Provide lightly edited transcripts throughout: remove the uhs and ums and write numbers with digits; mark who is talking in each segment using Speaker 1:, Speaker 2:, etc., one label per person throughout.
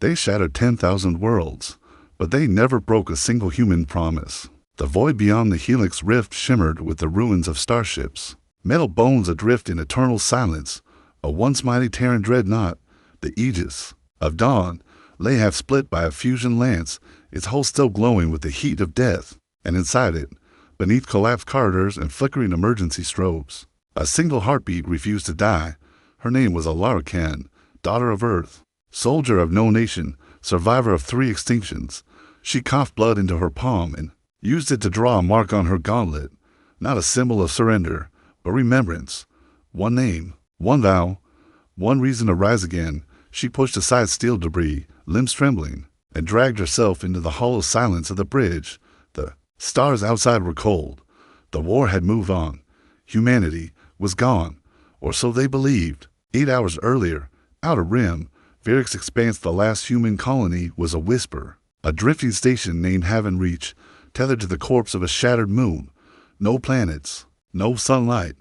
Speaker 1: They shattered 10,000 worlds, but they never broke a single human promise. The void beyond the Helix Rift shimmered with the ruins of starships, metal bones adrift in eternal silence. A once mighty Terran dreadnought, the Aegis of Dawn, lay half split by a fusion lance, its hull still glowing with the heat of death, and inside it, beneath collapsed corridors and flickering emergency strobes, a single heartbeat refused to die. Her name was Alara Khan, daughter of Earth, soldier of no nation, survivor of 3 extinctions. She coughed blood into her palm and used it to draw a mark on her gauntlet, not a symbol of surrender, but remembrance. One name, one vow, one reason to rise again. She pushed aside steel debris, limbs trembling, and dragged herself into the hollow silence of the bridge. The stars outside were cold. The war had moved on. Humanity was gone, or so they believed. 8 hours earlier, outer rim, Varric's expanse, the last human colony, was a whisper. A drifting station named Haven Reach, tethered to the corpse of a shattered moon. No planets, no sunlight,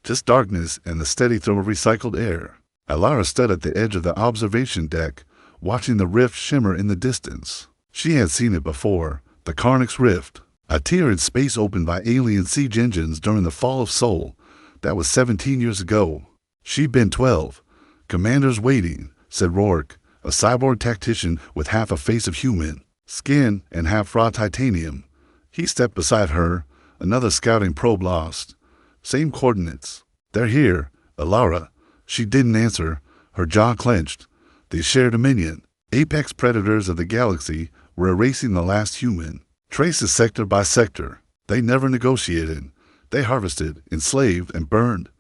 Speaker 1: just darkness and the steady throw of recycled air. Alara stood at the edge of the observation deck, watching the rift shimmer in the distance. She had seen it before, the Karnix Rift, a tier in space opened by alien siege engines during the fall of Sol. That was 17 years ago. She'd been 12. Commanders waiting, said Rourke, a cyborg tactician with half a face of human skin and half raw titanium. He stepped beside her, another scouting probe lost. Same coordinates. They're here, Alara. She didn't answer, her jaw clenched. They shared dominion. Apex predators of the galaxy were erasing the last human. Traces sector by sector. They never negotiated. They harvested, enslaved, and burned.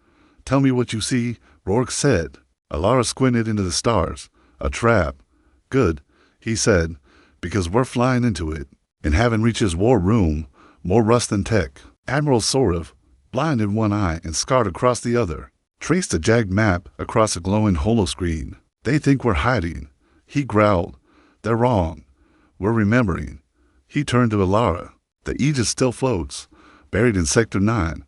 Speaker 1: Tell me what you see, Rourke said. Alara squinted into the stars. A trap. Good, he said, because we're flying into it. And Haven Reach's war room, more rust than tech. Admiral Sorev, blind in one eye and scarred across the other, traced a jagged map across a glowing holoscreen. They think we're hiding. He growled. They're wrong. We're remembering. He turned to Alara. The Aegis still floats, buried in Sector 9.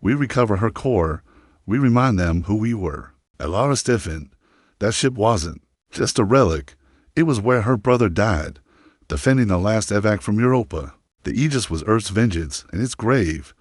Speaker 1: We recover her core. We remind them who we were. Alara stiffened. That ship wasn't just a relic. It was where her brother died, defending the last evac from Europa. The Aegis was Earth's vengeance, and its grave.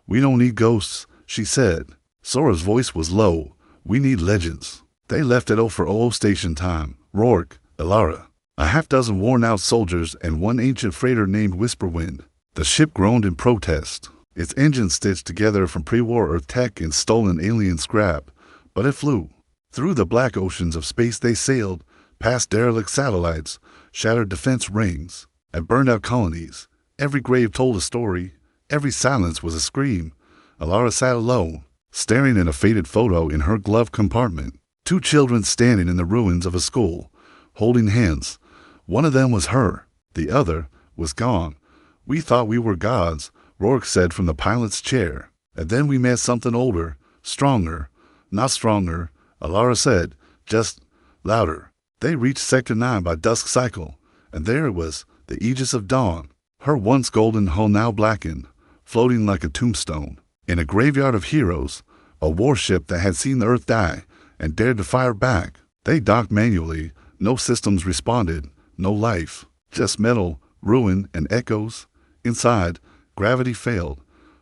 Speaker 1: We don't need ghosts, she said. Sora's voice was low. We need legends. They left at 0 station time. Rourke, Alara, a half-dozen worn-out soldiers, and one ancient freighter named Whisperwind. The ship groaned in protest, its engines stitched together from pre-war Earth tech and stolen alien scrap, but it flew. Through the black oceans of space they sailed, past derelict satellites, shattered defense rings, and burned-out colonies. Every grave told a story. Every silence was a scream. Alara sat alone, staring at a faded photo in her glove compartment. 2 children standing in the ruins of a school, holding hands. One of them was her. The other was gone. We thought we were gods, Rourke said from the pilot's chair. And then we met something older, stronger. Not stronger, Alara said, just louder. They reached Sector 9 by dusk cycle, and there it was, the Aegis of Dawn, her once golden hull now blackened, floating like a tombstone. In a graveyard of heroes, a warship that had seen the Earth die and dared to fire back. They docked manually. No systems responded. No life. Just metal, ruin, and echoes. Inside, gravity failed.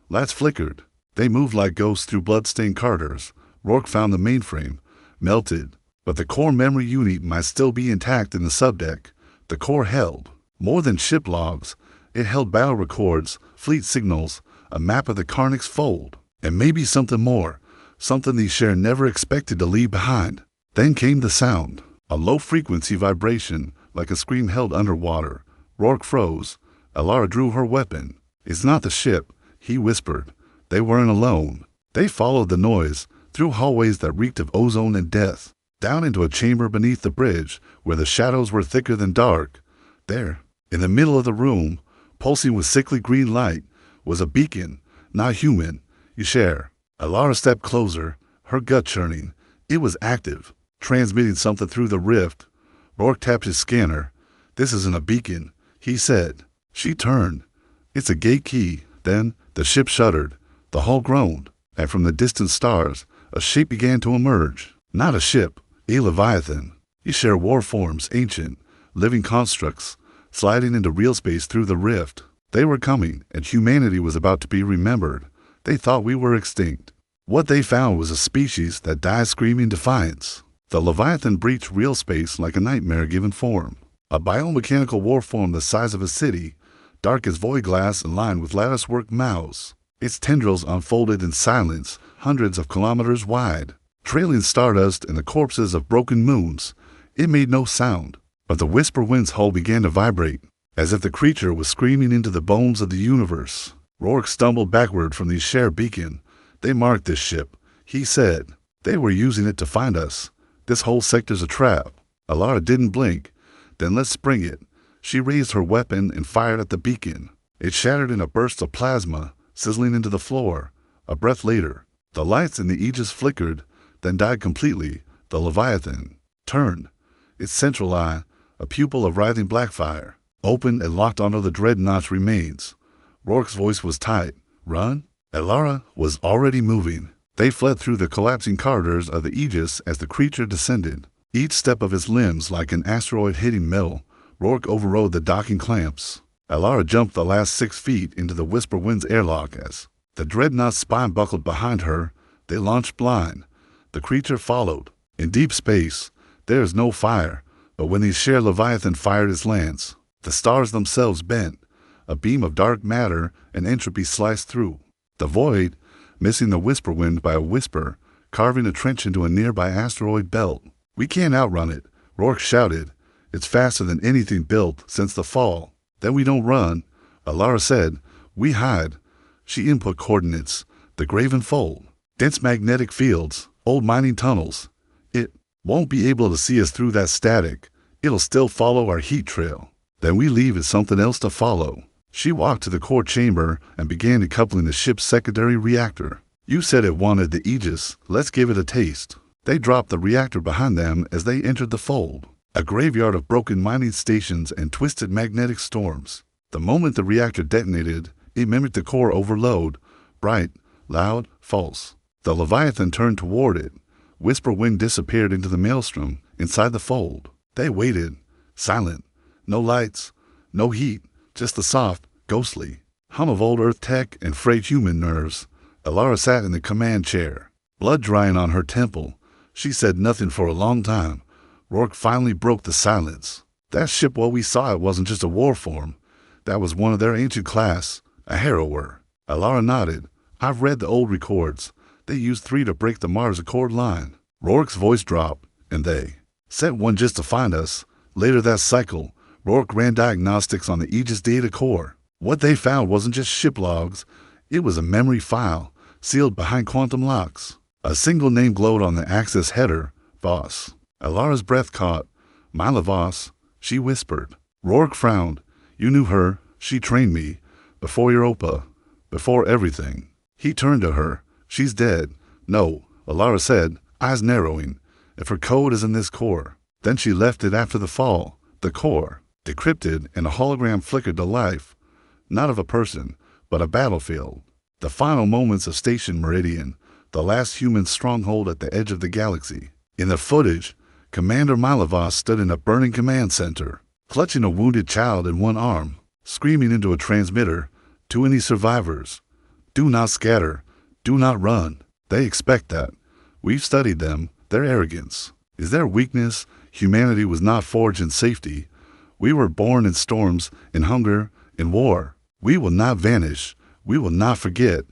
Speaker 1: Lights flickered. They moved like ghosts through blood-stained corridors. Rourke found the mainframe, melted, but the core memory unit might still be intact in the subdeck. The core held more than ship logs. It held battle records, fleet signals, a map of the Karnix fold, and maybe something more, something the Share never expected to leave behind. Then came the sound, a low-frequency vibration, like a scream held underwater. Rourke froze. Alara drew her weapon. It's not the ship, he whispered. They weren't alone. They followed the noise, through hallways that reeked of ozone and death, down into a chamber beneath the bridge, where the shadows were thicker than dark. There, in the middle of the room, pulsing with sickly green light, was a beacon, not human. Yshare. Alara stepped closer, her gut churning. It was active, transmitting something through the rift. Rourke tapped his scanner. This isn't a beacon, he said. She turned. It's a gate key. Then the ship shuddered. The hull groaned, and from the distant stars, a shape began to emerge. Not a ship, a leviathan. Yshare war forms, ancient, living constructs, sliding into real space through the rift. They were coming, and humanity was about to be remembered. They thought we were extinct. What they found was a species that died screaming defiance. The Leviathan breached real space like a nightmare given form. A biomechanical war form the size of a city, dark as void glass and lined with latticework mouths. Its tendrils unfolded in silence, hundreds of kilometers wide. Trailing stardust and the corpses of broken moons, it made no sound. But the whisper wind's hull began to vibrate, as if the creature was screaming into the bones of the universe. Rourke stumbled backward from the share beacon. They marked this ship, he said. They were using it to find us. This whole sector's a trap. Alara didn't blink. Then let's spring it. She raised her weapon and fired at the beacon. It shattered in a burst of plasma, sizzling into the floor. A breath later, the lights in the Aegis flickered, then died completely. The Leviathan turned. Its central eye, a pupil of writhing black fire, opened and locked onto the dreadnought's remains. Rourke's voice was tight. Run? Alara was already moving. They fled through the collapsing corridors of the Aegis as the creature descended. Each step of his limbs like an asteroid hitting metal. Rourke overrode the docking clamps. Alara jumped the last 6 feet into the Whisper Wind's airlock as the dreadnought's spine buckled behind her. They launched blind. The creature followed. In deep space, there is no fire, but when the share Leviathan fired its lance, the stars themselves bent. A beam of dark matter and entropy sliced through. The void, missing the Whisper Wind by a whisper, carving a trench into a nearby asteroid belt. We can't outrun it, Rourke shouted. It's faster than anything built since the fall. Then we don't run, Alara said. We hide. She input coordinates. The Graven Fold. Dense magnetic fields. Old mining tunnels. It won't be able to see us through that static. It'll still follow our heat trail. Then we leave as something else to follow. She walked to the core chamber and began decoupling the ship's secondary reactor. You said it wanted the Aegis. Let's give it a taste. They dropped the reactor behind them as they entered the fold. A graveyard of broken mining stations and twisted magnetic storms. The moment the reactor detonated, it mimicked the core overload. Bright, loud, false. The Leviathan turned toward it. Whisper Wind disappeared into the maelstrom inside the fold. They waited, silent. No lights, no heat, just the soft, ghostly hum of old Earth tech and frayed human nerves. Alara sat in the command chair, blood drying on her temple. She said nothing for a long time. Rourke finally broke the silence. That ship, while we saw it, wasn't just a war form. That was one of their ancient class, a harrower. Alara nodded. I've read the old records. They used 3 to break the Mars Accord line. Rourke's voice dropped, and they sent one just to find us. Later that cycle, Rourke ran diagnostics on the Aegis data core. What they found wasn't just ship logs. It was a memory file, sealed behind quantum locks. A single name glowed on the access header, Voss. Alara's breath caught. Mila Voss, she whispered. Rourke frowned. You knew her. She trained me. Before Europa. Before everything. He turned to her. She's dead. No, Alara said, eyes narrowing. If her code is in this core. Then she left it after the fall. The core, decrypted, and a hologram flickered to life. Not of a person, but a battlefield. The final moments of Station Meridian, the last human stronghold at the edge of the galaxy. In the footage, Commander Malavas stood in a burning command center, clutching a wounded child in one arm, screaming into a transmitter, to any survivors. Do not scatter. Do not run. They expect that. We've studied them, their arrogance. Is their weakness? Humanity was not forged in safety. We were born in storms, in hunger, in war. We will not vanish. We will not forget.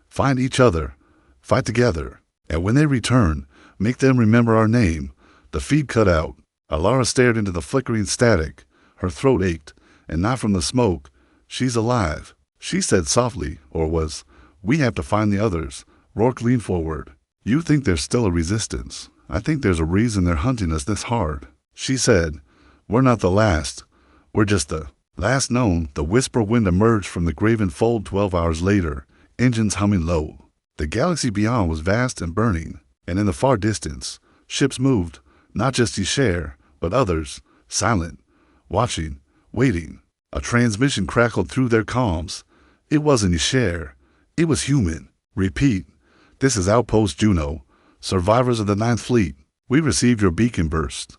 Speaker 1: Find each other. Fight together. And when they return, make them remember our name. The feed cut out. Alara stared into the flickering static. Her throat ached, and not from the smoke. She's alive. She said softly, or was, we have to find the others. Rourke leaned forward. You think there's still a resistance. I think there's a reason they're hunting us this hard. She said, we're not the last. We're just the last known. The Whisper Wind emerged from the Graven Fold 12 hours later, engines humming low. The galaxy beyond was vast and burning, and in the far distance, ships moved, not just Ishare, but others, silent, watching, waiting. A transmission crackled through their comms. It wasn't Ishare. It was human. Repeat. This is Outpost Juno. Survivors of the Ninth Fleet. We received your beacon burst.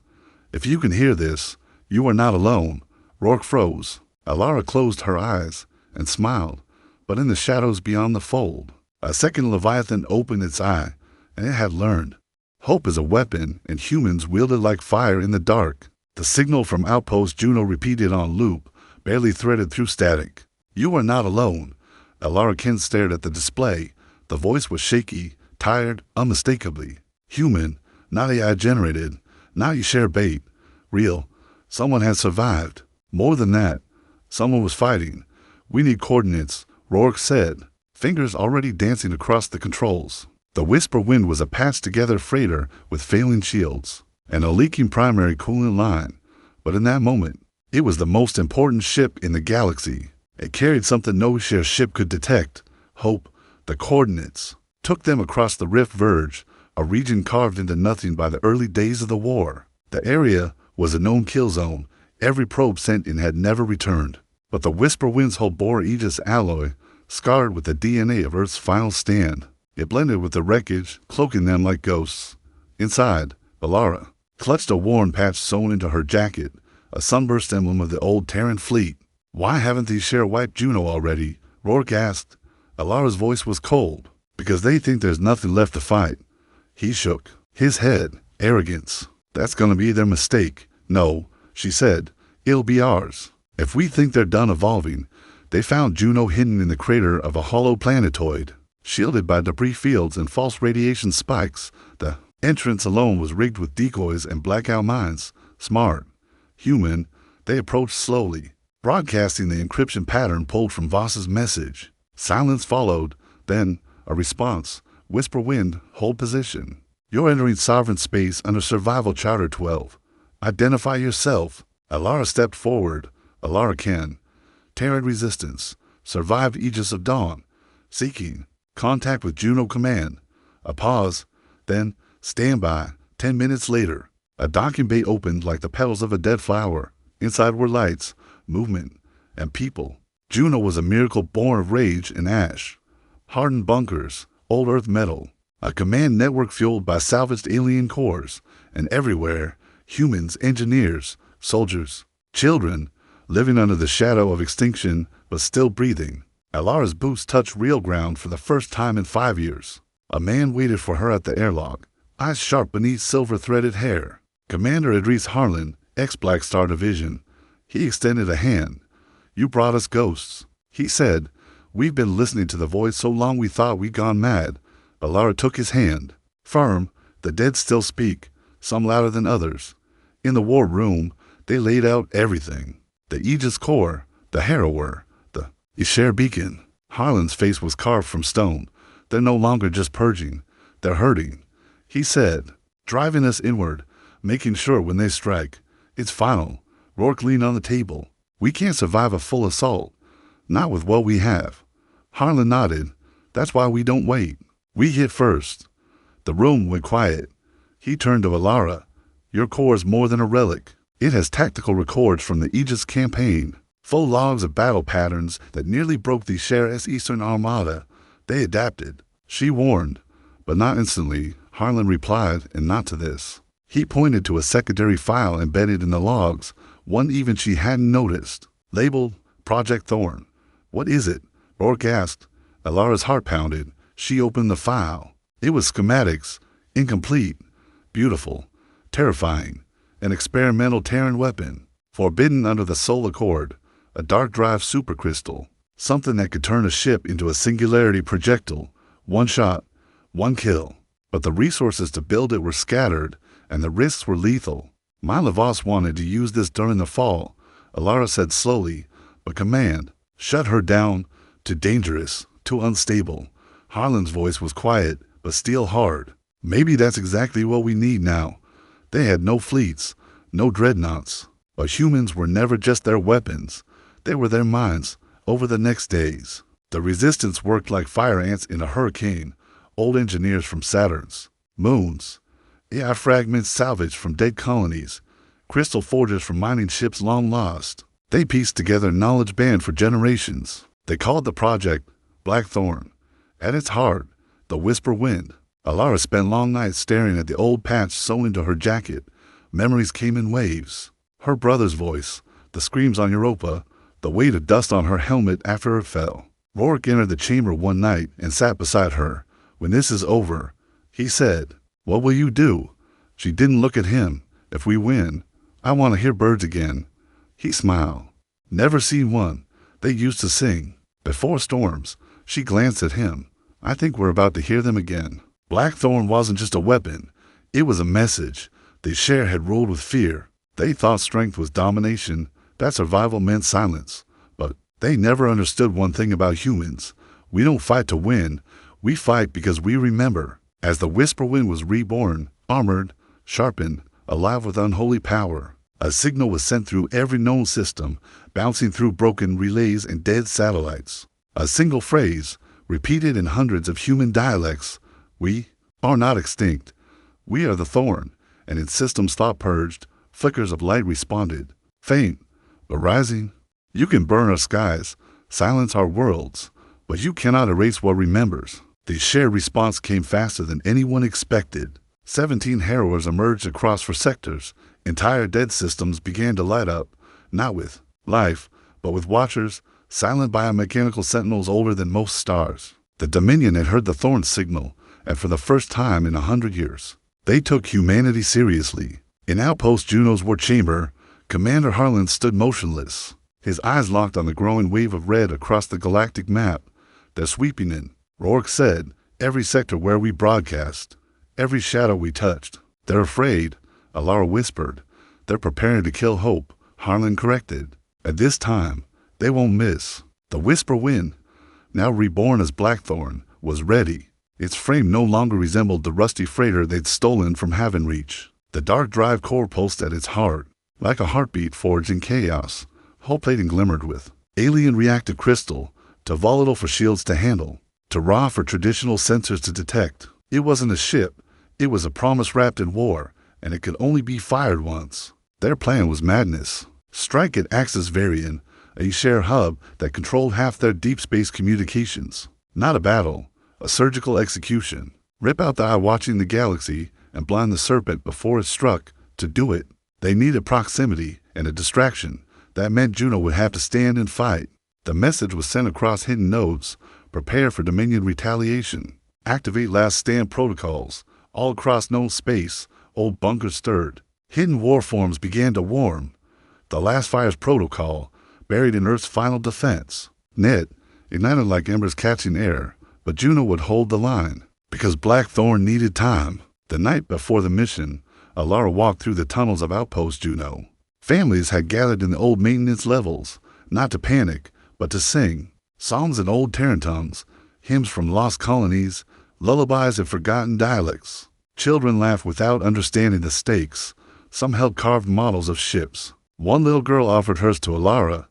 Speaker 1: If you can hear this, You are not alone. Rourke froze. Alara closed her eyes and smiled, but in the shadows beyond the fold, a second Leviathan opened its eye, and it had learned. Hope is a weapon, and humans wield it like fire in the dark. The signal from Outpost Juno repeated on loop, barely threaded through static. You are not alone. Alara Kent stared at the display. The voice was shaky, tired, unmistakably. Human, not AI-generated. Now you share bait. Real. Someone has survived. More than that, someone was fighting. We need coordinates, Rourke said, fingers already dancing across the controls. The Whisper Wind was a patched-together freighter with failing shields and a leaking primary coolant line. But in that moment, it was the most important ship in the galaxy. It carried something no share ship could detect. Hope. The coordinates took them across the rift verge, a region carved into nothing by the early days of the war. The area was a known kill zone. Every probe sent in had never returned. But the Whisper Wind's hull bore Aegis alloy, scarred with the DNA of Earth's final stand. It blended with the wreckage, cloaking them like ghosts. Inside, Alara clutched a worn patch sewn into her jacket, a sunburst emblem of the old Terran fleet. Why haven't these share wiped Juno already? Rourke asked. Alara's voice was cold. Because they think there's nothing left to fight. He shook his head. Arrogance. That's gonna be their mistake. No, she said. It'll be ours. If we think they're done evolving, they found Juno hidden in the crater of a hollow planetoid, shielded by debris fields and false radiation spikes. The entrance alone was rigged with decoys and blackout mines. Smart. Human. They approached slowly, broadcasting the encryption pattern pulled from Voss's message. Silence followed, then a response. Whisper Wind, hold position. You're entering sovereign space under Survival Charter 12. Identify yourself. Alara stepped forward. Alara Ken. Terran Resistance. Survived Aegis of Dawn. Seeking contact with Juno Command. A pause. Then, stand by. 10 minutes later, a docking bay opened like the petals of a dead flower. Inside were lights, movement, and people. Juno was a miracle born of rage and ash. Hardened bunkers, old earth metal, a command network fueled by salvaged alien cores, and everywhere, humans, engineers, soldiers, children, living under the shadow of extinction but still breathing. Alara's boots touched real ground for the first time in 5 years. A man waited for her at the airlock, eyes sharp beneath silver-threaded hair. Commander Idris Harlan, ex-Black Star Division. He extended a hand. You brought us ghosts, he said. We've been listening to the voice so long we thought we'd gone mad. Alara took his hand. Firm, the dead still speak, some louder than others. In the war room, they laid out everything. The Aegis core, the Harrower, the Isher beacon. Harlan's face was carved from stone. They're no longer just purging, they're hurting, he said, driving us inward, making sure when they strike, it's final. Rourke leaned on the table. We can't survive a full assault, not with what we have. Harlan nodded. That's why we don't wait. We hit first. The room went quiet. He turned to Alara. Your core is more than a relic. It has tactical records from the Aegis campaign, full logs of battle patterns that nearly broke the Sheriff's Eastern Armada. They adapted. She warned, but not instantly. Harlan replied, and not to this. He pointed to a secondary file embedded in the logs, one even she hadn't noticed, labeled Project Thorn. What is it? Rourke asked. Alara's heart pounded. She opened the file. It was schematics, incomplete, beautiful, terrifying. An experimental Terran weapon, forbidden under the Soul Accord, a dark drive supercrystal, something that could turn a ship into a singularity projectile. One shot, one kill. But the resources to build it were scattered, and the risks were lethal. Myla Voss wanted to use this during the fall, Alara said slowly, but command shut her down. Too dangerous, too unstable. Harlan's voice was quiet, but still hard. Maybe that's exactly what we need now. They had no fleets, no dreadnoughts, but humans were never just their weapons. They were their minds. Over the next days, the Resistance worked like fire ants in a hurricane, old engineers from Saturn's moons, AI fragments salvaged from dead colonies, crystal forgers from mining ships long lost. They pieced together knowledge banned for generations. They called the project Blackthorn. At its heart, the Whisper Wind. Alara spent long nights staring at the old patch sewn into her jacket. Memories came in waves. Her brother's voice, the screams on Europa, the weight of dust on her helmet after it fell. Rourke entered the chamber one night and sat beside her. "When this is over," he said, "what will you do?" She didn't look at him. "If we win, I want to hear birds again." He smiled. "Never seen one. They used to sing. Before storms." She glanced at him. "I think we're about to hear them again." Blackthorn wasn't just a weapon. It was a message. The share had ruled with fear. They thought strength was domination, that survival meant silence. But they never understood one thing about humans. We don't fight to win. We fight because we remember. As the Whisper Wind was reborn, armored, sharpened, alive with unholy power, a signal was sent through every known system, bouncing through broken relays and dead satellites. A single phrase, repeated in hundreds of human dialects: "We are not extinct. We are the Thorn." And in systems thought purged, flickers of light responded. Faint, but rising. "You can burn our skies, silence our worlds, but you cannot erase what remembers." The shared response came faster than anyone expected. 17 harrowers emerged across for sectors. Entire dead systems began to light up, not with life, but with watchers, silent biomechanical sentinels older than most stars. The Dominion had heard the Thorn signal, and for the first time in 100 years, they took humanity seriously. In Outpost Juno's war chamber, Commander Harlan stood motionless, his eyes locked on the growing wave of red across the galactic map. "They're sweeping in," Rourke said. "Every sector where we broadcast, every shadow we touched." "They're afraid," Alara whispered. "They're preparing to kill hope," Harlan corrected. "At this time, they won't miss." The Whisper Wind, now reborn as Blackthorn, was ready. Its frame no longer resembled the rusty freighter they'd stolen from Havenreach. The dark drive core pulsed at its heart, like a heartbeat forged in chaos. Hull plating glimmered with alien reactive crystal, too volatile for shields to handle, too raw for traditional sensors to detect. It wasn't a ship. It was a promise wrapped in war, and it could only be fired once. Their plan was madness. Strike at Axis Varian, a share hub that controlled half their deep space communications. Not a battle, a surgical execution. Rip out the eye watching the galaxy and blind the serpent before it struck. To do it, they needed proximity and a distraction. That meant Juno would have to stand and fight. The message was sent across hidden nodes: prepare for Dominion retaliation. Activate last stand protocols. All across known space, old bunkers stirred. Hidden war forms began to warm. The last fire's protocol, buried in Earth's final defense. Net, ignited like embers catching air, but Juno would hold the line, because Blackthorn needed time. The night before the mission, Alara walked through the tunnels of Outpost Juno. Families had gathered in the old maintenance levels, not to panic, but to sing. Psalms in old Terran tongues, hymns from lost colonies, lullabies in forgotten dialects. Children laughed without understanding the stakes. Some held carved models of ships. One little girl offered hers to Alara.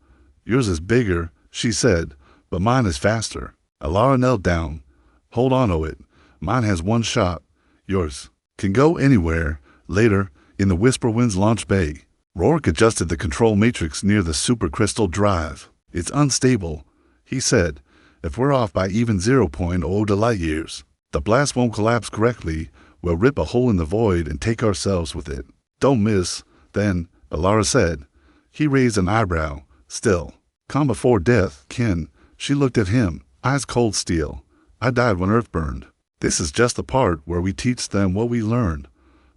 Speaker 1: "Yours is bigger," she said, "but mine is faster." Alara knelt down. "Hold on to it. Mine has one shot. Yours can go anywhere." Later, in the Whisper Wind's launch bay, Rourke adjusted the control matrix near the supercrystal drive. "It's unstable," he said. "If we're off by even 0.0 light years, the blast won't collapse correctly. We'll rip a hole in the void and take ourselves with it." "Don't miss, then," Alara said. He raised an eyebrow. "Still, calm before death, Ken." She looked at him, eyes cold steel. "I died when Earth burned. This is just the part where we teach them what we learned."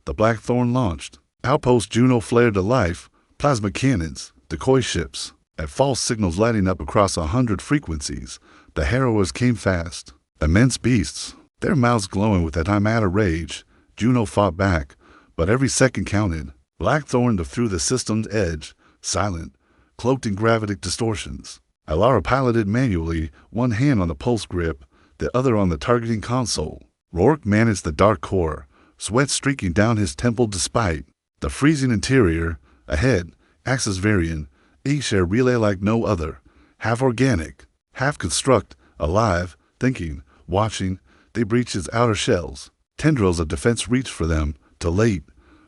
Speaker 1: The Blackthorn launched. Outpost Juno flared to life, plasma cannons, decoy ships, and false signals lighting up across 100 frequencies. The harrowers came fast. Immense beasts, their mouths glowing with antimatter rage. Juno fought back, but every second counted. Blackthorn dove through the system's edge, silent, cloaked in gravitic distortions. Alara piloted manually, one hand on the pulse grip, the other on the targeting console. Rourke managed the dark core, sweat streaking down his temple despite the freezing interior. Ahead, Axis Varian, A-share relay like no other, half organic, half construct, alive, thinking, watching. They breached its outer shells. Tendrils of defense reached for them, too late.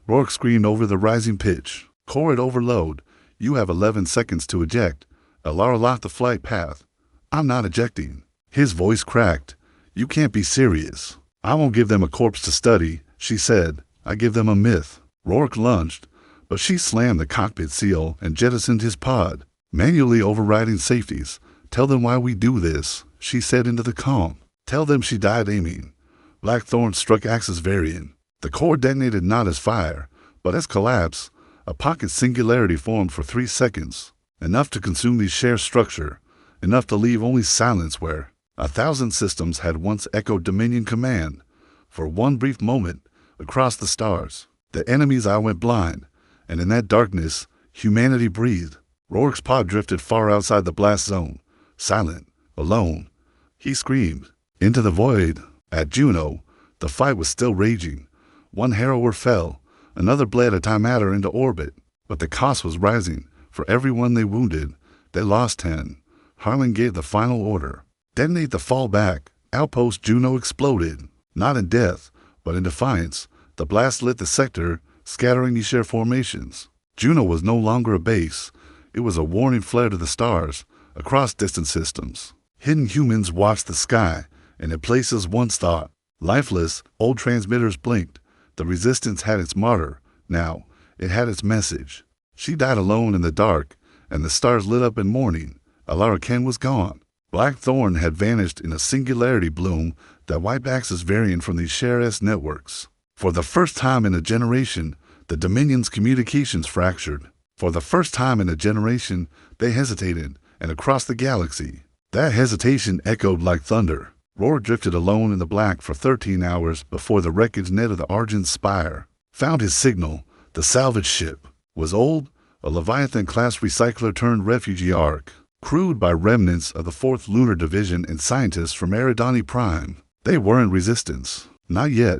Speaker 1: Rourke screamed over the rising pitch. "Core at overload. You have 11 seconds to eject." Alara locked the flight path. "I'm not ejecting." His voice cracked. "You can't be serious." "I won't give them a corpse to study," she said. "I give them a myth." Rourke lunged, but she slammed the cockpit seal and jettisoned his pod, manually overriding safeties. "Tell them why we do this," she said into the comm. "Tell them she died aiming." Blackthorn struck Axis Varian. The core detonated not as fire, but as collapse. A pocket singularity formed for 3 seconds, enough to consume the share structure, enough to leave only silence where 1,000 systems had once echoed Dominion command. For one brief moment, across the stars, the enemy's eye went blind, and in that darkness, humanity breathed. Rourke's pod drifted far outside the blast zone, silent, alone. He screamed into the void. At Juno, the fight was still raging. One harrower fell, another bled a time matter into orbit, but the cost was rising. For everyone they wounded, they lost 10. Harlan gave the final order. Detonate the fallback. Outpost Juno exploded, not in death, but in defiance. The blast lit the sector, scattering the share formations. Juno was no longer a base. It was a warning flare to the stars, across distant systems. Hidden humans watched the sky, and in places once thought lifeless, old transmitters blinked. The Resistance had its martyr. Now, it had its message. She died alone in the dark, and the stars lit up in mourning. Alara Ken was gone. Blackthorn had vanished in a singularity bloom that wiped Axis Varian from these Share-S networks. For the first time in a generation, the Dominion's communications fractured. For the first time in a generation, they hesitated, and across the galaxy, that hesitation echoed like thunder. Rourke drifted alone in the black for 13 hours before the wreckage net of the Argent Spire found his signal. The salvage ship was old, a Leviathan-class recycler turned refugee ark, crewed by remnants of the 4th Lunar Division and scientists from Eridani Prime. They weren't Resistance, not yet,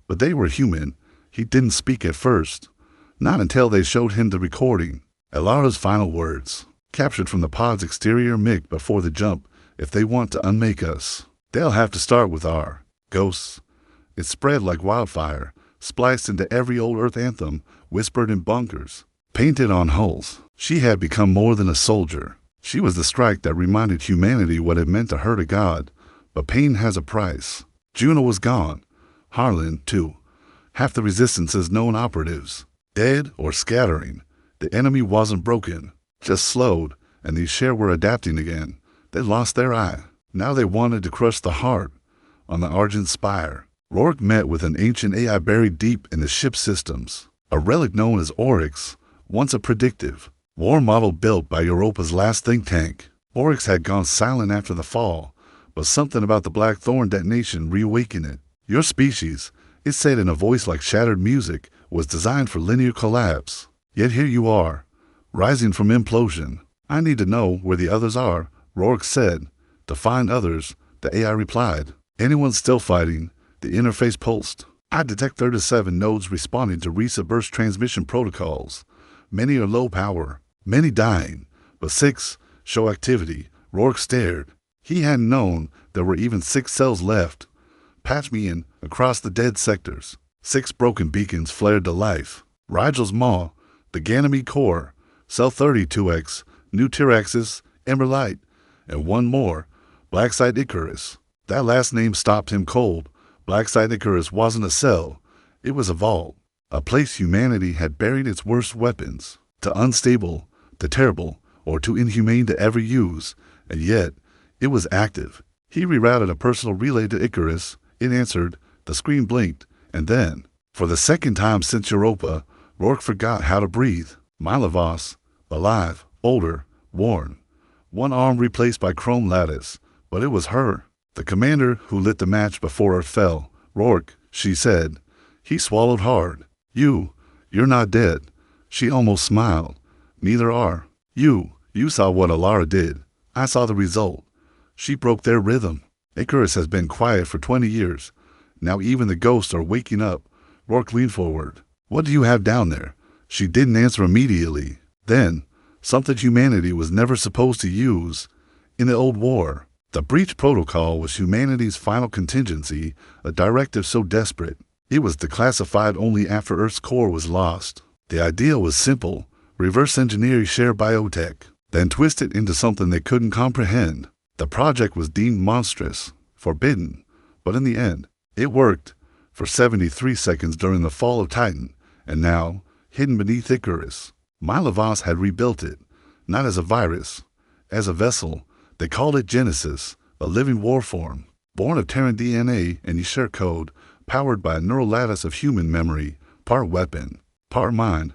Speaker 1: but they were human. He didn't speak at first, not until they showed him the recording. Alara's final words, captured from the pod's exterior mic before the jump. "If they want to unmake us, they'll have to start with our ghosts." It spread like wildfire, spliced into every old Earth anthem, whispered in bunkers, painted on hulls. She had become more than a soldier. She was the strike that reminded humanity what it meant to hurt a god. But pain has a price. Juno was gone. Harlan, too. Half the Resistance's known operatives, dead or scattering. The enemy wasn't broken, just slowed, and these Share were adapting again. They lost their eye. Now they wanted to crush the heart. On the Argent Spire, Rourke met with an ancient AI buried deep in the ship's systems. A relic known as Oryx, once a predictive war model built by Europa's last think tank. Oryx had gone silent after the fall, but something about the Blackthorn detonation reawakened it. "Your species," it said in a voice like shattered music, "was designed for linear collapse. Yet here you are, rising from implosion." "I need to know where the others are," Rourke said. "To find others," the AI replied. "Anyone still fighting?" The interface pulsed. "I detect 37 nodes responding to recent burst transmission protocols. Many are low power, many dying, but 6 show activity." Rourke stared. He hadn't known there were even 6 cells left. "Patch me in across the dead sectors." 6 broken beacons flared to life. Rigel's Maw, the Ganymede Core, Cell 32X, New Tyraxis, Emberlight, and one more, Blacksite Icarus. That last name stopped him cold. Blacksite Icarus wasn't a cell. It was a vault, a place humanity had buried its worst weapons. Too unstable, too terrible, or too inhumane to ever use, and yet it was active. He rerouted a personal relay to Icarus. It answered, the screen blinked, and then, for the second time since Europa, Rourke forgot how to breathe. Mylavos, alive, older, worn. One arm replaced by chrome lattice, but it was her. The commander who lit the match before Earth fell. "Rourke," she said. He swallowed hard. You're not dead." She almost smiled. "Neither are. You saw what Alara did. I saw the result. She broke their rhythm. Icarus has been quiet for 20 years. Now even the ghosts are waking up." Rourke leaned forward. "What do you have down there?" She didn't answer immediately. Then, something humanity was never supposed to use. In the old war, the breach protocol was humanity's final contingency, a directive so desperate, it was declassified only after Earth's core was lost. The idea was simple: reverse engineer Share biotech, then twist it into something they couldn't comprehend. The project was deemed monstrous, forbidden, but in the end, it worked. For 73 seconds during the fall of Titan, and now, hidden beneath Icarus. Mila Voss had rebuilt it, not as a virus, as a vessel. They called it Genesis, a living war form, born of Terran DNA and Ysher code, powered by a neural lattice of human memory, part weapon, part mind,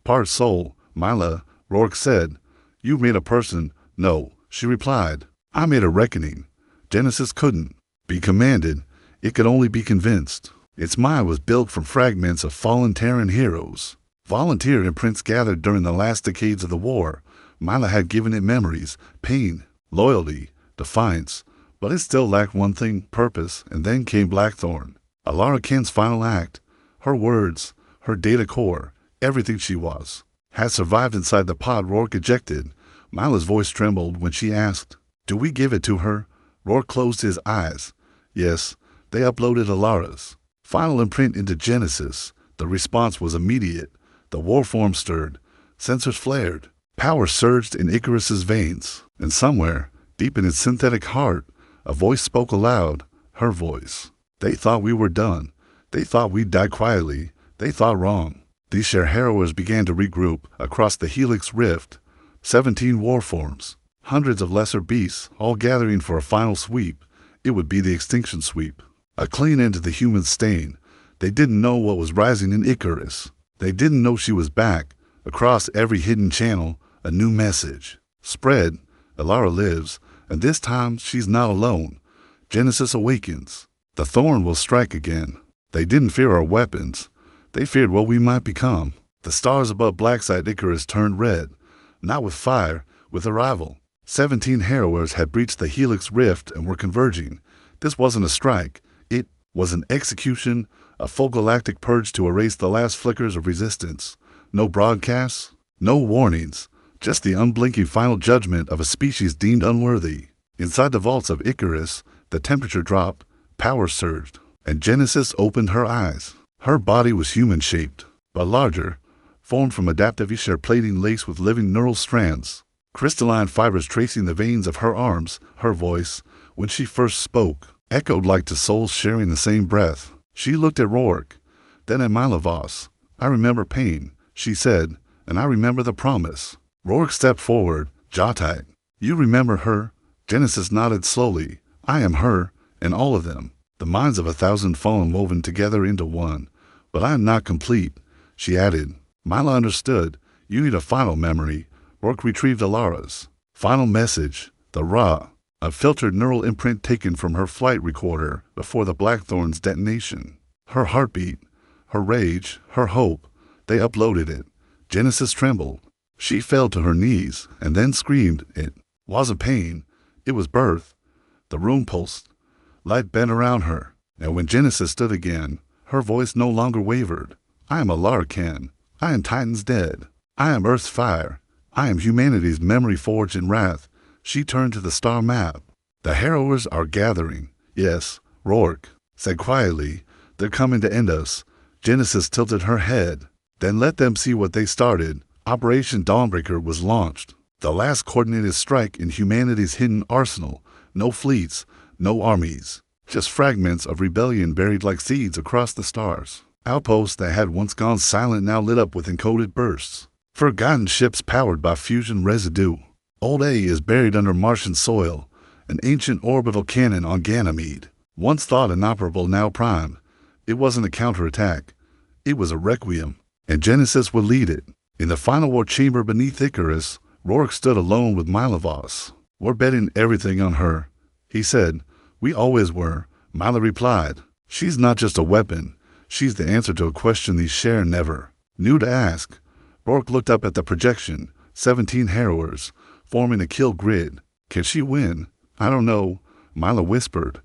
Speaker 1: part soul. Mila, Rourke said, "You made a person." "No," she replied. "I made a reckoning." Genesis couldn't be commanded. It could only be convinced. Its mind was built from fragments of fallen Terran heroes. Volunteer imprints gathered during the last decades of the war. Mila had given it memories, pain, loyalty, defiance, but it still lacked one thing, purpose. And then came Blackthorn, Alara Ken's final act. Her words, her data core, everything she was, had survived inside the pod Rourke ejected. Mila's voice trembled when she asked, "Do we give it to her?" Rourke closed his eyes. Yes, they uploaded Alara's final imprint into Genesis. The response was immediate. The warform stirred, sensors flared, power surged in Icarus's veins, and somewhere, deep in its synthetic heart, a voice spoke aloud, her voice. "They thought we were done. They thought we'd die quietly. They thought wrong." These share harrowers began to regroup across the Helix Rift. 17 warforms, hundreds of lesser beasts, all gathering for a final sweep. It would be the extinction sweep, a clean end to the human stain. They didn't know what was rising in Icarus. They didn't know she was back. Across every hidden channel, a new message spread. Alara lives, and this time she's not alone. Genesis awakens. The thorn will strike again. They didn't fear our weapons. They feared what we might become. The stars above Blackside Icarus turned red, not with fire, with arrival. 17 harrowers had breached the Helix Rift and were converging. This wasn't a strike. It was an execution, a full galactic purge to erase the last flickers of resistance. No broadcasts, no warnings, just the unblinking final judgment of a species deemed unworthy. Inside the vaults of Icarus, the temperature dropped, power surged, and Genesis opened her eyes. Her body was human-shaped, but larger, formed from adaptive Ysher plating laced with living neural strands, crystalline fibers tracing the veins of her arms. Her voice, when she first spoke, echoed like two souls sharing the same breath. She looked at Rourke, then at Mila Voss. "I remember pain," she said, "and I remember the promise." Rourke stepped forward, jaw tight. "You remember her?" Genesis nodded slowly. "I am her, and all of them. The minds of 1,000 fallen woven together into one. But I am not complete," she added. Mila understood. "You need a final memory." Rourke retrieved Alara's final message, the raw, a filtered neural imprint taken from her flight recorder before the Blackthorn's detonation. Her heartbeat, her rage, her hope. They uploaded it. Genesis trembled. She fell to her knees and then screamed. It wasn't pain. It was birth. The room pulsed. Light bent around her. And when Genesis stood again, her voice no longer wavered. "I am Alara Ken. I am Titan's dead. I am Earth's fire. I am humanity's memory forged in wrath." She turned to the star map. "The harrowers are gathering." "Yes," Rourke said quietly. "They're coming to end us." Genesis tilted her head. "Then let them see what they started." Operation Dawnbreaker was launched. The last coordinated strike in humanity's hidden arsenal. No fleets, no armies. Just fragments of rebellion buried like seeds across the stars. Outposts that had once gone silent now lit up with encoded bursts. Forgotten ships powered by fusion residue. Old A is buried under Martian soil, an ancient orbital cannon on Ganymede. Once thought inoperable, now primed. It wasn't a counterattack. It was a requiem, and Genesis would lead it. In the final war chamber beneath Icarus, Rourke stood alone with Mila Voss. "We're betting everything on her," he said. "We always were," Mila replied. "She's not just a weapon. She's the answer to a question these share never knew to ask." Rourke looked up at the projection. 17 harrowers, forming a kill grid. "Can she win?" "I don't know," Mila whispered.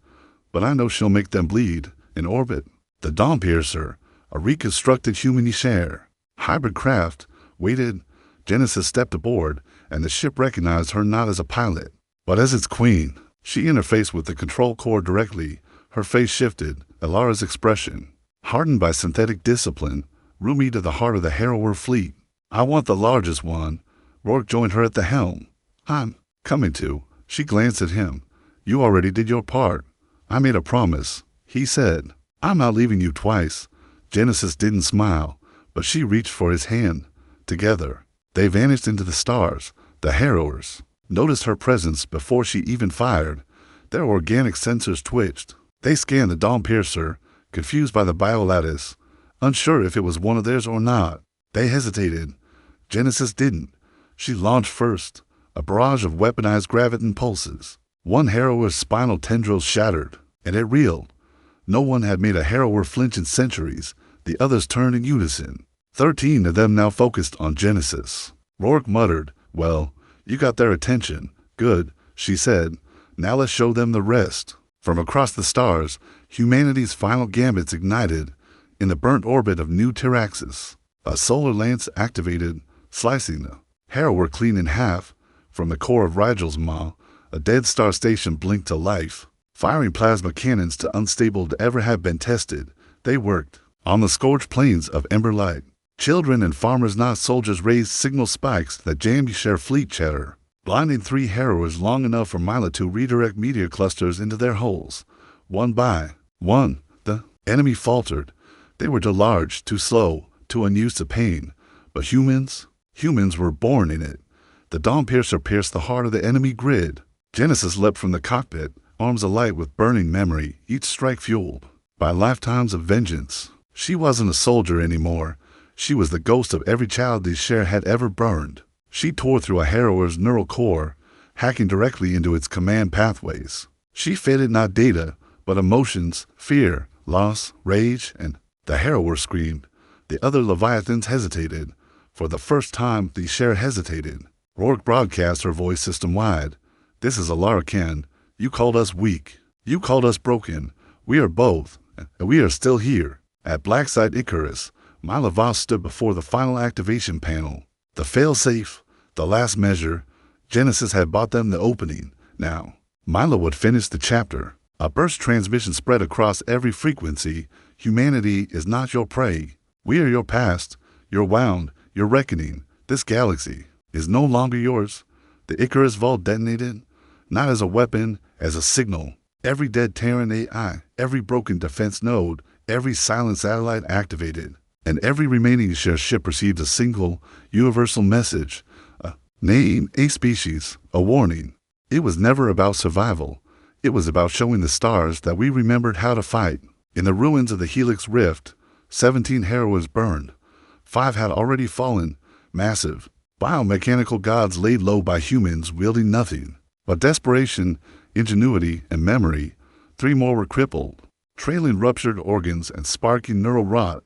Speaker 1: "But I know she'll make them bleed. In orbit. The Dawnpiercer, a reconstructed human share. Hybrid craft, waited." Genesis stepped aboard, and the ship recognized her not as a pilot, but as its queen. She interfaced with the control core directly. Her face shifted. Alara's expression, hardened by synthetic discipline, roomy to the heart of the harrower fleet. "I want the largest one." Rourke joined her at the helm. "I'm coming to." She glanced at him. "You already did your part." "I made a promise," he said. "I'm not leaving you twice." Genesis didn't smile, but she reached for his hand. Together, they vanished into the stars. The harrowers noticed her presence before she even fired. Their organic sensors twitched. They scanned the Dawn Piercer, confused by the biolattice, unsure if it was one of theirs or not. They hesitated. Genesis didn't. She launched first, a barrage of weaponized graviton pulses. One harrower's spinal tendrils shattered, and it reeled. No one had made a harrower flinch in centuries. The others turned in unison. 13 of them now focused on Genesis. Rourke muttered, "Well, you got their attention. Good," she said. "Now let's show them the rest." From across the stars, humanity's final gambits ignited. In the burnt orbit of New Taraxis, a solar lance activated, slicing the harrower clean in half. From the core of Rigel's Maw, a dead star station blinked to life. Firing plasma cannons too unstable to ever have been tested, they worked. On the scorched plains of Ember Light, children and farmers, not soldiers, raised signal spikes that jammed Share fleet chatter, blinding 3 harrowers long enough for Mila to redirect meteor clusters into their holes. One by one, the enemy faltered. They were too large, too slow, too unused to pain. But humans were born in it. The Dawn Piercer pierced the heart of the enemy grid. Genesis leapt from the cockpit, arms alight with burning memory, each strike fueled by lifetimes of vengeance. She wasn't a soldier anymore. She was the ghost of every child these Share had ever burned. She tore through a harrower's neural core, hacking directly into its command pathways. She fed it not data, but emotions, fear, loss, rage, and the harrower screamed. The other Leviathans hesitated. For the first time, the Share hesitated. Rourke broadcast her voice system-wide. "This is Alara Ken. You called us weak. You called us broken. We are both, and we are still here." At Blacksite Icarus, Mila Voss stood before the final activation panel. The failsafe, the last measure. Genesis had bought them the opening. Now, Mila would finish the chapter. A burst transmission spread across every frequency. "Humanity is not your prey. We are your past, your wound, your reckoning. This galaxy is no longer yours." The Icarus vault detonated, not as a weapon, as a signal. Every dead Terran AI, every broken defense node, every silent satellite activated, and every remaining Share ship received a single, universal message. A name, a species, a warning. It was never about survival. It was about showing the stars that we remembered how to fight. In the ruins of the Helix Rift, 17 harrowers burned. 5 had already fallen, massive, biomechanical gods laid low by humans wielding nothing but desperation, ingenuity, and memory. 3 more were crippled, trailing ruptured organs and sparking neural rot.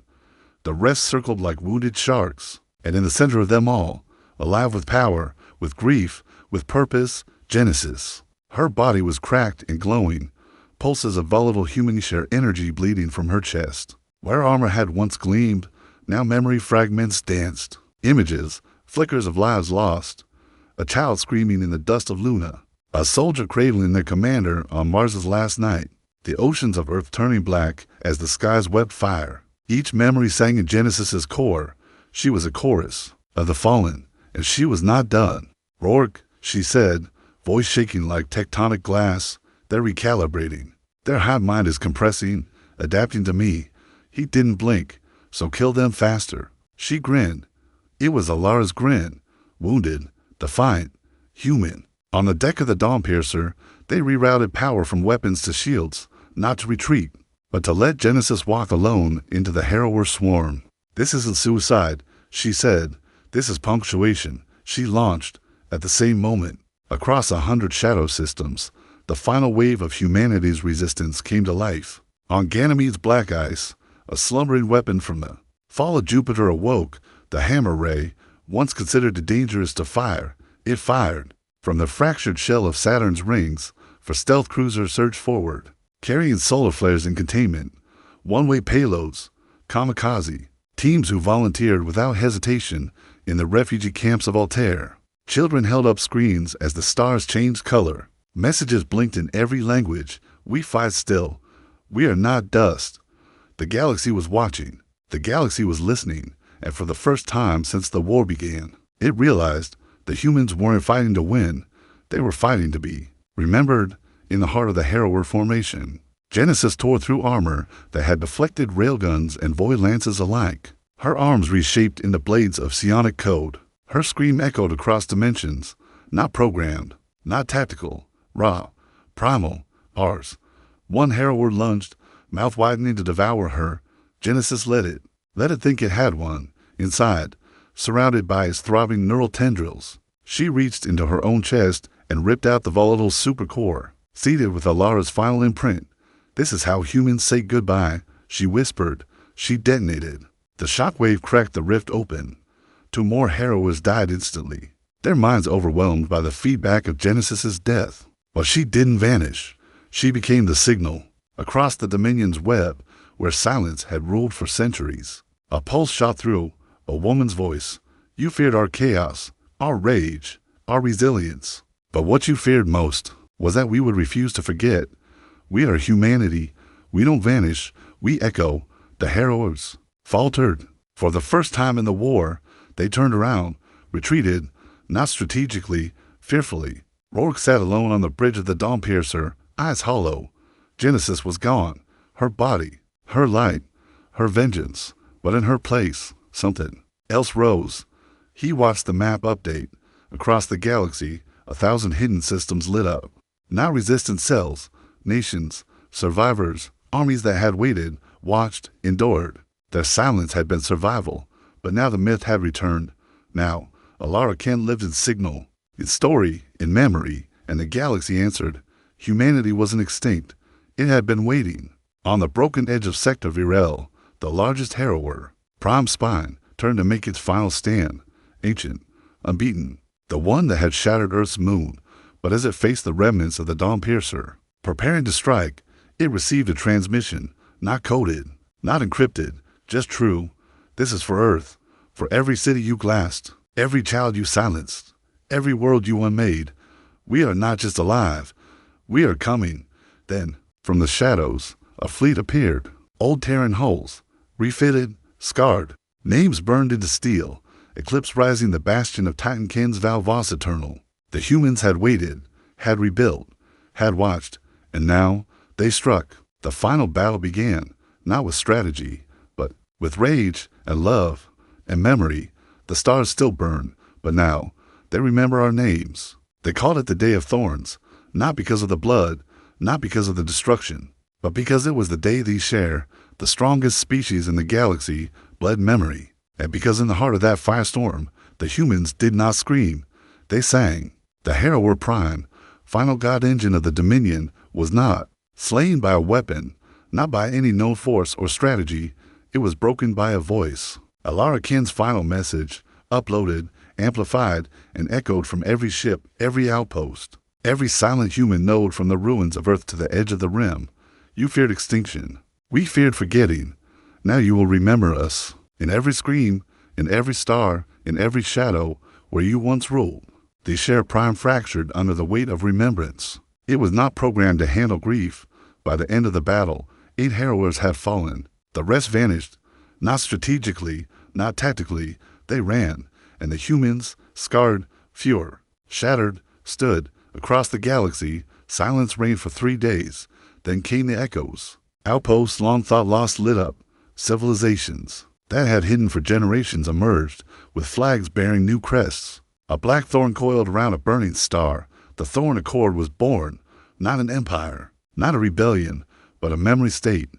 Speaker 1: The rest circled like wounded sharks, and in the center of them all, alive with power, with grief, with purpose, Genesis. Her body was cracked and glowing, pulses of volatile human Share energy bleeding from her chest. Where armor had once gleamed, now memory fragments danced. Images, flickers of lives lost. A child screaming in the dust of Luna. A soldier cradling their commander on Mars's last night. The oceans of Earth turning black as the skies wept fire. Each memory sang in Genesis's core. She was a chorus of the fallen, and she was not done. "Rourke," she said, voice shaking like tectonic glass. "They're recalibrating. Their hive mind is compressing, adapting to me. He didn't blink, so kill them faster." She grinned. It was Alara's grin. Wounded, defiant, human. On the deck of the Dawn Piercer, they rerouted power from weapons to shields, not to retreat, but to let Genesis walk alone into the harrower swarm. "This isn't suicide," she said. "This is punctuation." She launched, at the same moment, across 100 shadow systems. The final wave of humanity's resistance came to life. On Ganymede's black ice, a slumbering weapon from the fall of Jupiter awoke. The hammer ray, once considered too dangerous to fire, it fired. From the fractured shell of Saturn's rings, for stealth cruisers surged forward, carrying solar flares in containment, one-way payloads, kamikaze, teams who volunteered without hesitation in the refugee camps of Altair. Children held up screens as the stars changed color. Messages blinked in every language. "We fight still. We are not dust." The galaxy was watching. The galaxy was listening. And for the first time since the war began, it realized the humans weren't fighting to win. They were fighting to be remembered in the heart of the harrower formation. Genesis tore through armor that had deflected railguns and void lances alike. Her arms reshaped into blades of psionic code. Her scream echoed across dimensions, not programmed, not tactical, raw, primal, ours. One harrower lunged, mouth widening to devour her. Genesis let it think it had one, inside, surrounded by its throbbing neural tendrils. She reached into her own chest and ripped out the volatile supercore, seeded with Alara's final imprint. This is how humans say goodbye, she whispered. She detonated. The shockwave cracked the rift open. Two more harrowers died instantly, their minds overwhelmed by the feedback of Genesis's death. But she didn't vanish. She became the signal. Across the Dominion's web, where silence had ruled for centuries, a pulse shot through, a woman's voice. You feared our chaos, our rage, our resilience. But what you feared most was that we would refuse to forget. We are humanity. We don't vanish. We echo. The harrowers faltered. For the first time in the war, they turned around, retreated, not strategically, fearfully. Rourke sat alone on the bridge of the Dawnpiercer, eyes hollow. Genesis was gone. Her body, her light, her vengeance. But in her place, something else rose. He watched the map update. Across the galaxy, 1,000 hidden systems lit up. Now resistant cells, nations, survivors, armies that had waited, watched, endured. Their silence had been survival, but now the myth had returned. Now, Alara Ken lived in signal, in story, in memory, and the galaxy answered. Humanity wasn't extinct. It had been waiting. On the broken edge of Sector Virel, the largest harrower, Prime Spine, turned to make its final stand. Ancient, unbeaten, the one that had shattered Earth's moon. But as it faced the remnants of the Dawnpiercer, preparing to strike, it received a transmission, not coded, not encrypted, just true. This is for Earth, for every city you glassed, every child you silenced, every world you unmade. We are not just alive, we are coming. Then, from the shadows, a fleet appeared, old Terran hulls, refitted, scarred, names burned into steel, eclipse rising the bastion of Titan Ken's Valvos Eternal. The humans had waited, had rebuilt, had watched, and now they struck. The final battle began, not with strategy, but with rage and love and memory. The stars still burn, but now they remember our names. They called it the Day of Thorns, not because of the blood, not because of the destruction, but because it was the day these share, the strongest species in the galaxy, bled memory. And because in the heart of that firestorm, the humans did not scream, they sang. The Harrower Prime, final god engine of the Dominion, was not slain by a weapon, not by any known force or strategy. It was broken by a voice. Alara Ken's final message, uploaded, amplified, and echoed from every ship, every outpost, every silent human node from the ruins of Earth to the edge of the rim. You feared extinction. We feared forgetting. Now you will remember us. In every scream, in every star, in every shadow, where you once ruled. The share prime fractured under the weight of remembrance. It was not programmed to handle grief. By the end of the battle, 8 harrowers had fallen. The rest vanished. Not strategically, not tactically. They ran, and the humans, scarred, fewer, shattered, stood. Across the galaxy, silence reigned for 3 days. Then came the echoes. Outposts long thought lost lit up. Civilizations that had hidden for generations emerged, with flags bearing new crests. A black thorn coiled around a burning star. The Thorn Accord was born, not an empire, not a rebellion, but a memory state.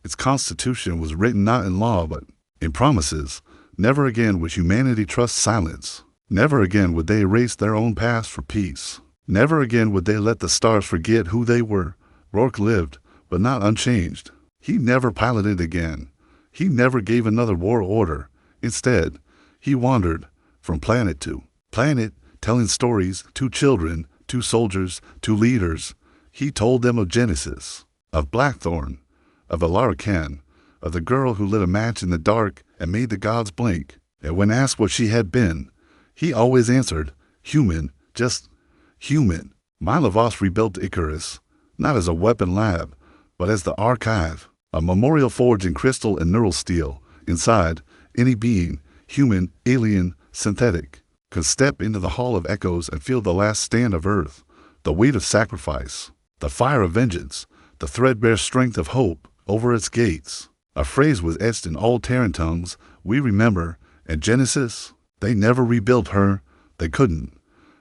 Speaker 1: Its constitution was written not in law, but in promises. Never again would humanity trust silence. Never again would they erase their own past for peace. Never again would they let the stars forget who they were. Rourke lived, but not unchanged. He never piloted again. He never gave another war order. Instead, he wandered from planet to planet, telling stories to children, to soldiers, to leaders. He told them of Genesis, of Blackthorn, of Alara Ken, of the girl who lit a match in the dark and made the gods blink. And when asked what she had been, he always answered, human, just human. Milo Voss rebuilt Icarus, not as a weapon lab, but as the archive, a memorial forged in crystal and neural steel. Inside, any being, human, alien, synthetic, could step into the Hall of Echoes and feel the last stand of Earth, the weight of sacrifice, the fire of vengeance, the threadbare strength of hope over its gates. A phrase was etched in all Terran tongues, We remember, and Genesis, they never rebuilt her. They couldn't,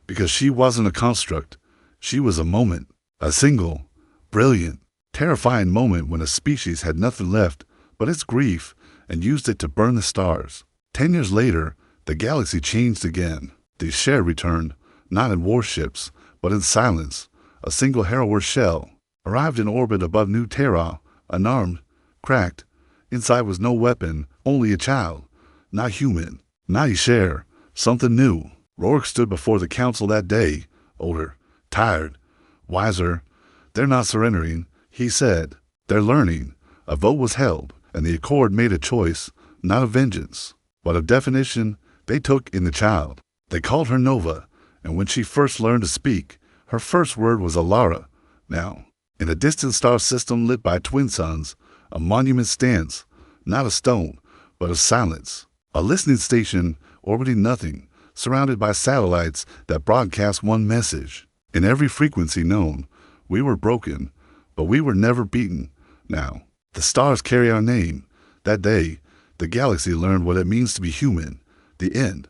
Speaker 1: because she wasn't a construct. She was a moment, a single, brilliant, terrifying moment when a species had nothing left but its grief and used it to burn the stars. 10 years later, the galaxy changed again. The share returned, not in warships, but in silence. A single Harrower shell arrived in orbit above New Terra, unarmed, cracked. Inside was no weapon, only a child. Not human, not a share, something new. Rourke stood before the council that day, older, tired, wiser. They're not surrendering, he said. They're learning. A vote was held, and the Accord made a choice, not of vengeance, but of definition they took in the child. They called her Nova, and when she first learned to speak, her first word was Alara. Now, in a distant star system lit by twin suns, a monument stands, not a stone, but of silence. A listening station orbiting nothing, surrounded by satellites that broadcast one message. In every frequency known, we were broken, but we were never beaten. Now, the stars carry our name. That day, the galaxy learned what it means to be human. The end.